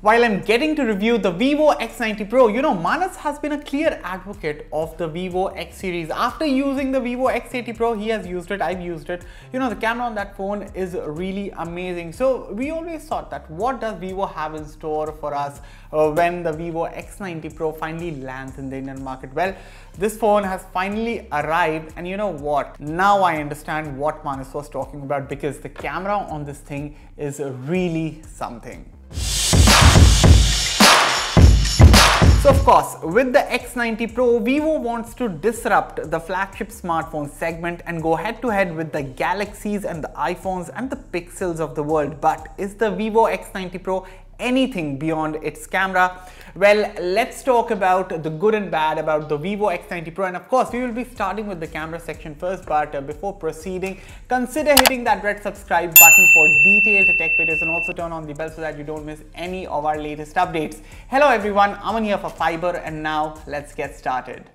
While I'm getting to review the Vivo X90 Pro, Manas has been a clear advocate of the Vivo X series. After using the Vivo X80 Pro, he has used it, I've used it. The camera on that phone is really amazing. So we always thought that what does Vivo have in store for us when the Vivo X90 Pro finally lands in the Indian market? Well, this phone has finally arrived, and you know what? Now I understand what Manas was talking about, because the camera on this thing is really something. So of course, with the X90 Pro, Vivo wants to disrupt the flagship smartphone segment and go head to head with the Galaxies and the iPhones and the Pixels of the world. But is the Vivo X90 Pro anything beyond its camera? Well, let's talk about the good and bad about the Vivo X90 Pro, and of course we will be starting with the camera section first. But before proceeding, consider hitting that red subscribe button for detailed tech videos, and also turn on the bell so that you don't miss any of our latest updates. Hello everyone, Aman here for Fiiber, and now let's get started.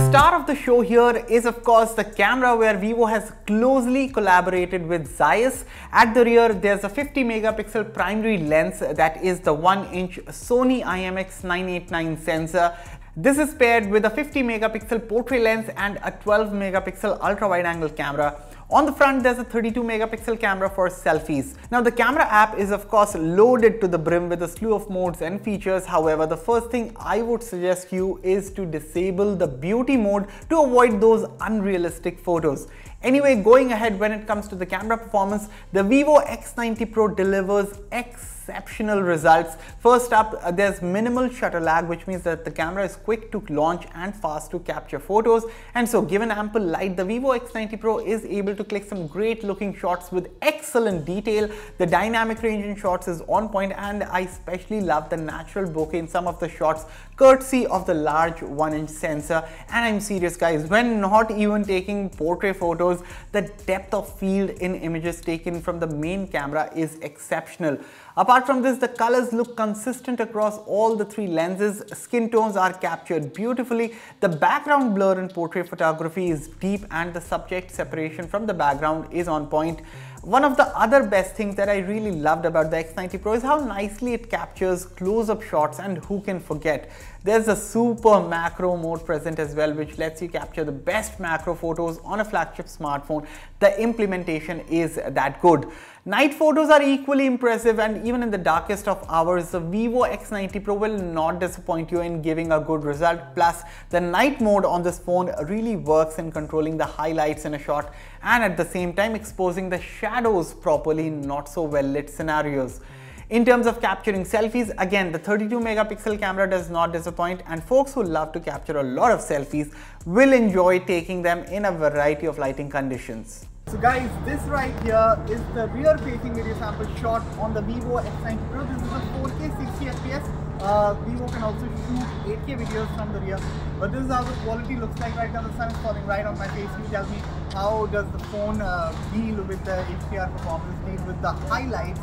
Star of the show here is of course the camera, where Vivo has closely collaborated with Zeiss. At the rear, there's a 50 megapixel primary lens that is the 1-inch Sony IMX989 sensor. This is paired with a 50 megapixel portrait lens and a 12 megapixel ultra wide angle camera. On the front, there's a 32 megapixel camera for selfies. Now, the camera app is of course loaded to the brim with a slew of modes and features. However, the first thing I would suggest you is to disable the beauty mode to avoid those unrealistic photos. Anyway, going ahead, when it comes to the camera performance, the Vivo X90 Pro delivers exceptional results. First up, there's minimal shutter lag, which means that the camera is quick to launch and fast to capture photos. And so, given ample light, the Vivo X90 Pro is able to click some great looking shots with excellent detail. The dynamic range in shots is on point, and I especially love the natural bokeh in some of the shots, courtesy of the large 1-inch sensor. And I'm serious guys, when not even taking portrait photos, the depth of field in images taken from the main camera is exceptional. Apart from this, the colors look consistent across all the three lenses. Skin tones are captured beautifully. The background blur in portrait photography is deep, and the subject separation from the background is on point. One of the other best things that I really loved about the X90 Pro is how nicely it captures close-up shots, and who can forget, there's a super macro mode present as well, which lets you capture the best macro photos on a flagship smartphone. The implementation is that good. Night photos are equally impressive, and even in the darkest of hours, the Vivo X90 Pro will not disappoint you in giving a good result. Plus, the night mode on this phone really works in controlling the highlights in a shot, and at the same time exposing the shadows properly in not so well lit scenarios. In terms of capturing selfies, again, the 32 megapixel camera does not disappoint, and folks who love to capture a lot of selfies will enjoy taking them in a variety of lighting conditions. So guys, this right here is the rear facing video sample shot on the Vivo X90 Pro. This is a 4K 60 FPS. Vivo can also shoot 8K videos from the rear. But this is how the quality looks like right now. The sun is falling right on my face. You tell me, how does the phone deal with the HDR performance, deal with the highlights?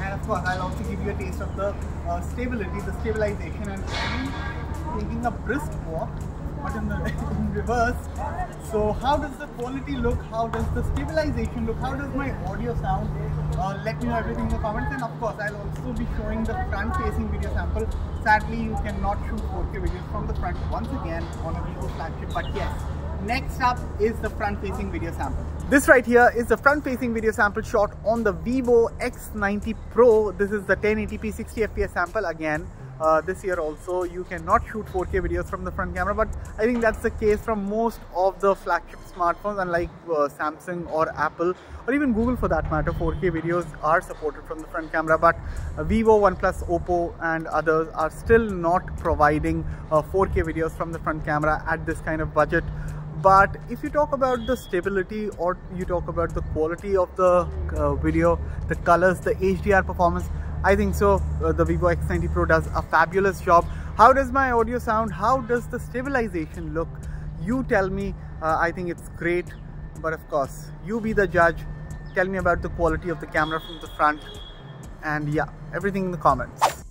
And of course, I'll also give you a taste of the stability, the stabilization, and I'm taking a brisk walk, but in reverse. So how does the quality look? How does the stabilization look? How does my audio sound? Let me know everything in the comments. And of course, I'll also be showing the front-facing video sample. Sadly, you cannot shoot 4K videos from the front once again on a Vivo flagship, but yes. Next up is the front-facing video sample. This right here is the front-facing video sample shot on the Vivo X90 Pro. This is the 1080p 60 FPS sample. Again, this year also you cannot shoot 4K videos from the front camera, but I think that's the case from most of the flagship smartphones, unlike Samsung or Apple or even Google for that matter. 4K videos are supported from the front camera, but Vivo, OnePlus, Oppo and others are still not providing 4K videos from the front camera at this kind of budget. But if you talk about the stability, or you talk about the quality of the video, the colors, the HDR performance, I think so. The Vivo X90 Pro does a fabulous job. How does my audio sound? How does the stabilization look? You tell me. I think it's great. But of course, you be the judge. Tell me about the quality of the camera from the front. And yeah, everything in the comments.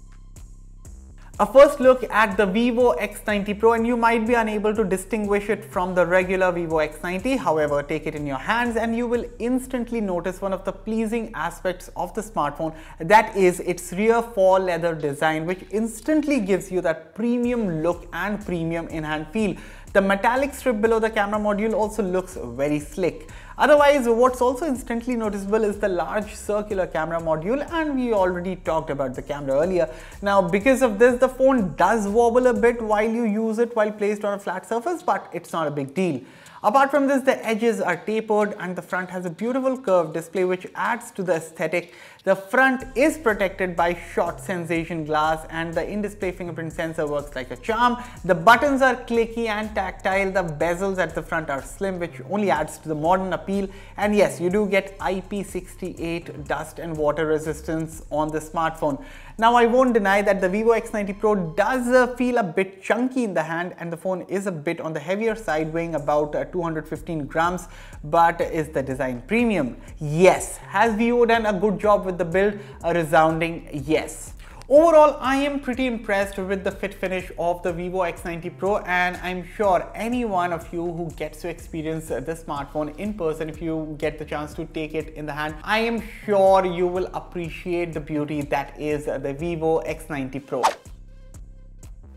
A first look at the Vivo X90 Pro, and you might be unable to distinguish it from the regular Vivo X90. However, take it in your hands and you will instantly notice one of the pleasing aspects of the smartphone, that is its rear faux leather design, which instantly gives you that premium look and premium in-hand feel. The metallic strip below the camera module also looks very slick. Otherwise, what's also instantly noticeable is the large circular camera module, and we already talked about the camera earlier. Now, because of this, the phone does wobble a bit while you use it while placed on a flat surface, but it's not a big deal. Apart from this, the edges are tapered and the front has a beautiful curved display which adds to the aesthetic. The front is protected by short sensation glass and the in-display fingerprint sensor works like a charm. The buttons are clicky and tactile. The bezels at the front are slim, which only adds to the modern appeal. And yes, you do get IP68 dust and water resistance on the smartphone. Now, I won't deny that the Vivo X90 Pro does feel a bit chunky in the hand, and the phone is a bit on the heavier side, weighing about 215 grams, but is the design premium? Yes. Has Vivo done a good job with the build? A resounding yes. Overall, I am pretty impressed with the fit finish of the Vivo X90 Pro, and I'm sure any one of you who gets to experience the smartphone in person, if you get the chance to take it in the hand, I am sure you will appreciate the beauty that is the Vivo X90 Pro.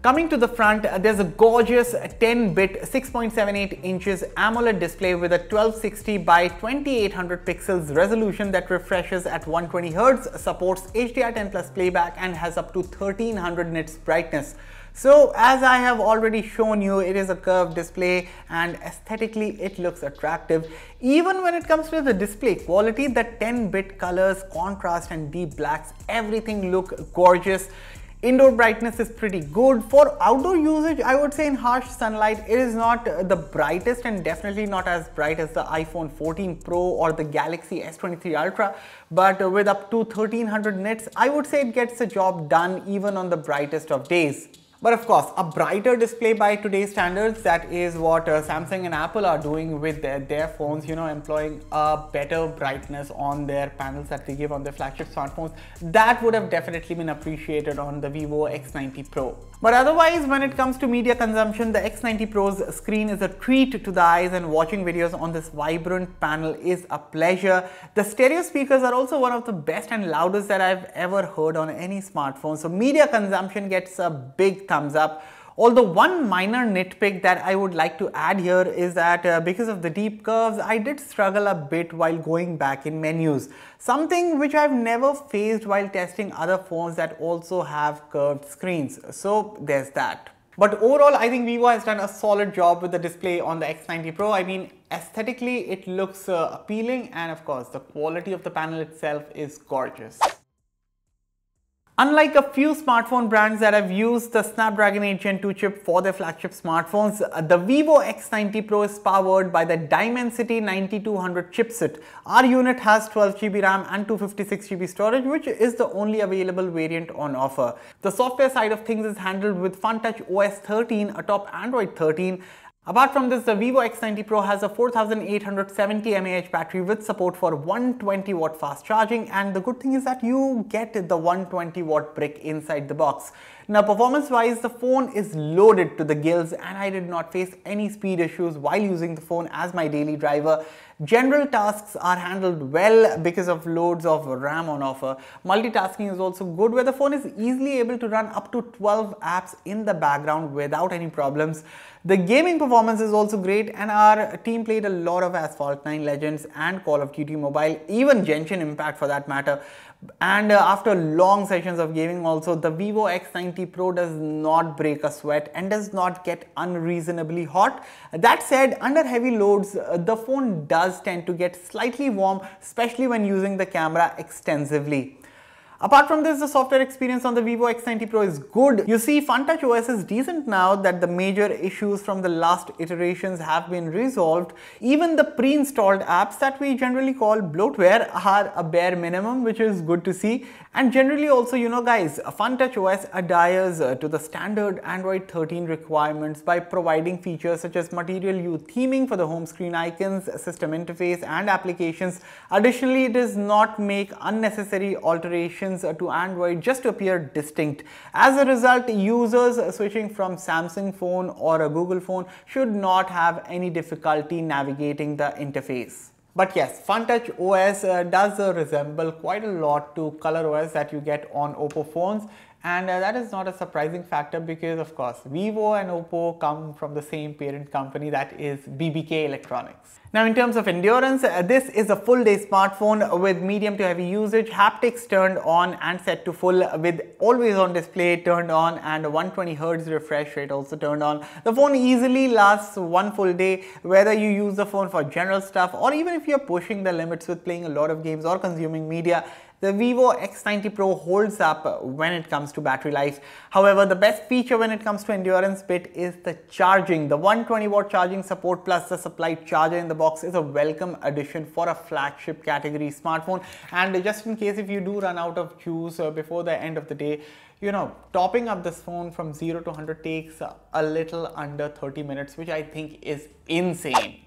Coming to the front, there's a gorgeous 10-bit 6.78 inches AMOLED display with a 1260 by 2800 pixels resolution that refreshes at 120 Hz, supports HDR10+ playback and has up to 1300 nits brightness. So as I have already shown you, it is a curved display and aesthetically it looks attractive. Even when it comes to the display quality, the 10-bit colors, contrast and deep blacks, everything look gorgeous. Indoor brightness is pretty good. For outdoor usage, I would say in harsh sunlight, it is not the brightest and definitely not as bright as the iPhone 14 Pro or the Galaxy S23 Ultra. But with up to 1300 nits, I would say it gets the job done even on the brightest of days. But of course, a brighter display by today's standards, that is what Samsung and Apple are doing with their phones, you know, employing a better brightness on their panels that they give on their flagship smartphones. That would have definitely been appreciated on the Vivo X90 Pro. But otherwise, when it comes to media consumption, the X90 Pro's screen is a treat to the eyes, and watching videos on this vibrant panel is a pleasure. The stereo speakers are also one of the best and loudest that I've ever heard on any smartphone. So media consumption gets a big thumbs up. Although one minor nitpick that I would like to add here is that because of the deep curves, I did struggle a bit while going back in menus. Something which I've never faced while testing other phones that also have curved screens. So there's that. But overall, I think Vivo has done a solid job with the display on the X90 Pro. I mean, aesthetically, it looks appealing, and of course, the quality of the panel itself is gorgeous. Unlike a few smartphone brands that have used the Snapdragon 8 Gen 2 chip for their flagship smartphones, the Vivo X90 Pro is powered by the Dimensity 9200 chipset. Our unit has 12 GB RAM and 256 GB storage, which is the only available variant on offer. The software side of things is handled with FunTouch OS 13 atop Android 13. Apart from this, the Vivo X90 Pro has a 4870 mAh battery with support for 120 watt fast charging, and the good thing is that you get the 120 watt brick inside the box. Now, performance wise, the phone is loaded to the gills, and I did not face any speed issues while using the phone as my daily driver. General tasks are handled well because of loads of RAM on offer. Multitasking is also good, where the phone is easily able to run up to 12 apps in the background without any problems. The gaming performance is also great, and our team played a lot of Asphalt 9 Legends and Call of Duty Mobile, even Genshin Impact for that matter. And after long sessions of gaming also, the Vivo X90 Pro does not break a sweat and does not get unreasonably hot. That said, under heavy loads, the phone does tend to get slightly warm, especially when using the camera extensively. Apart from this, the software experience on the Vivo X90 Pro is good. You see, FunTouch OS is decent now that the major issues from the last iterations have been resolved. Even the pre-installed apps that we generally call bloatware are a bare minimum, which is good to see. And generally also, you know guys, FunTouch OS adheres to the standard Android 13 requirements by providing features such as Material You theming for the home screen icons, system interface and applications. Additionally, it does not make unnecessary alterations migrations to Android just to appear distinct. As a result, users switching from Samsung phone or a Google phone should not have any difficulty navigating the interface. But yes, FunTouch OS does resemble quite a lot to ColorOS that you get on Oppo phones, and that is not a surprising factor because of course Vivo and Oppo come from the same parent company, that is BBK Electronics. Now in terms of endurance, this is a full day smartphone with medium to heavy usage, haptics turned on and set to full with always on display turned on and 120Hz refresh rate also turned on. The phone easily lasts one full day, whether you use the phone for general stuff or even if you're pushing the limits with playing a lot of games or consuming media. The Vivo X90 Pro holds up when it comes to battery life. However, the best feature when it comes to endurance bit is the charging. The 120-watt charging support plus the supplied charger in the box is a welcome addition for a flagship category smartphone. And just in case if you do run out of juice before the end of the day, you know, topping up this phone from 0 to 100 takes a little under 30 minutes, which I think is insane.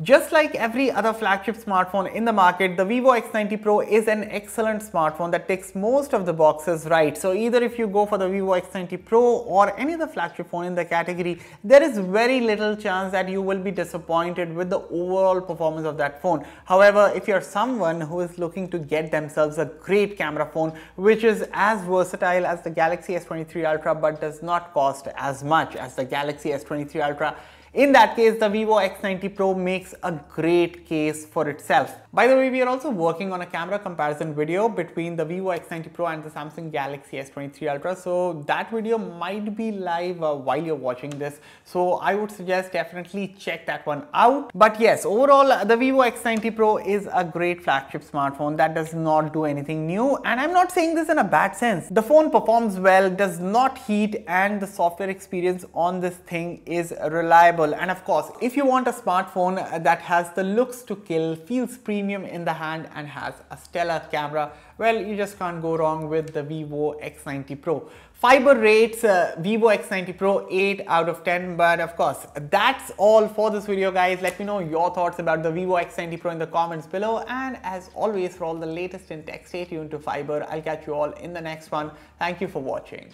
Just like every other flagship smartphone in the market, the Vivo X90 Pro is an excellent smartphone that ticks most of the boxes right. So either if you go for the Vivo X90 Pro or any other flagship phone in the category, there is very little chance that you will be disappointed with the overall performance of that phone. However, if you're someone who is looking to get themselves a great camera phone which is as versatile as the Galaxy S23 Ultra but does not cost as much as the Galaxy S23 Ultra, in that case, the Vivo X90 Pro makes a great case for itself. By the way, we are also working on a camera comparison video between the Vivo X90 Pro and the Samsung Galaxy S23 Ultra. So that video might be live while you're watching this. So I would suggest definitely check that one out. But yes, overall, the Vivo X90 Pro is a great flagship smartphone that does not do anything new. And I'm not saying this in a bad sense. The phone performs well, does not heat, and the software experience on this thing is reliable. And of course, if you want a smartphone that has the looks to kill, feels premium in the hand and has a stellar camera, well, you just can't go wrong with the Vivo X90 Pro. Fiiber rates Vivo X90 Pro 8 out of 10, but of course, that's all for this video, guys. Let me know your thoughts about the Vivo X90 Pro in the comments below. And as always, for all the latest in tech, stay tuned to Fiiber. I'll catch you all in the next one. Thank you for watching.